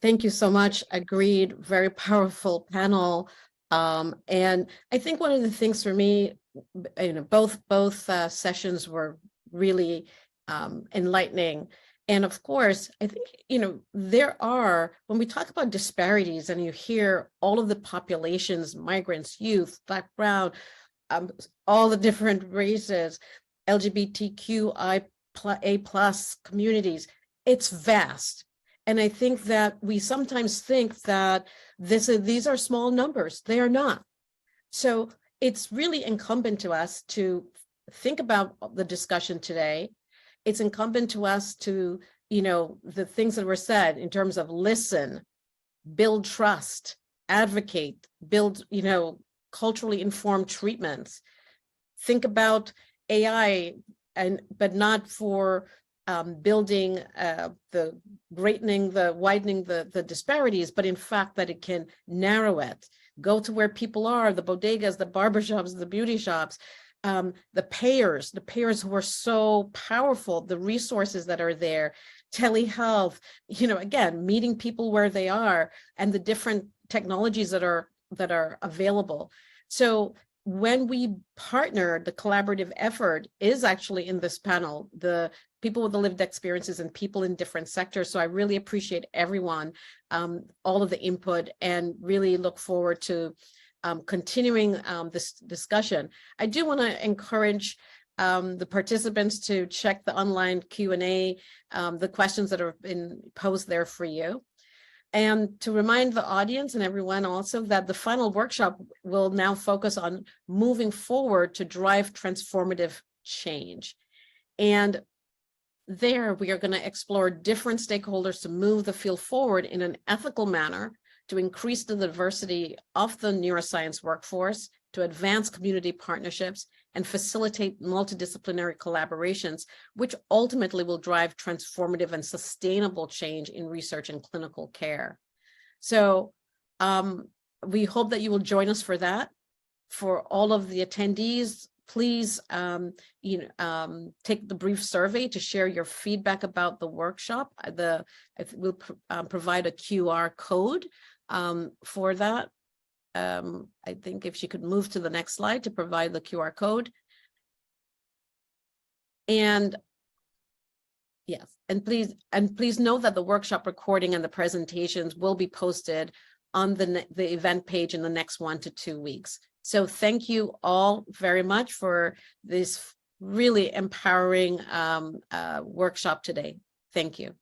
Thank you so much. Agreed. Very powerful panel. And I think one of the things for me, both sessions were really enlightening. And of course, I think, there are, when we talk about disparities and you hear all of the populations, migrants, youth, Black, brown, all the different races, LGBTQIA+ communities, it's vast. And I think that we sometimes think that these are small numbers. They are not. So it's really incumbent to us to think about the discussion today. It's incumbent to us to, the things that were said in terms of listen, build trust, advocate, build, culturally informed treatments. Think about AI, but not for building widening the disparities, but in fact that it can narrow it, go to where people are, the bodegas, the barbershops, the beauty shops, the payers who are so powerful, the resources that are there, telehealth, again, meeting people where they are and the different technologies that are available. So when we partner, the collaborative effort is actually in this panel, the people with the lived experiences and people in different sectors. So I really appreciate everyone, all of the input, and really look forward to continuing this discussion. I do want to encourage the participants to check the online Q&A, the questions that have been posed there for you. And to remind the audience and everyone also that the final workshop will now focus on moving forward to drive transformative change. And there we are going to explore different stakeholders to move the field forward in an ethical manner to increase the diversity of the neuroscience workforce, to advance community partnerships, and facilitate multidisciplinary collaborations, which ultimately will drive transformative and sustainable change in research and clinical care. So we hope that you will join us for that. For all of the attendees, please take the brief survey to share your feedback about the workshop. We'll provide a QR code for that. I think if she could move to the next slide to provide the QR code. And yes, and please know that the workshop recording and the presentations will be posted on the event page in the next 1 to 2 weeks. So thank you all very much for this really empowering workshop today. Thank you.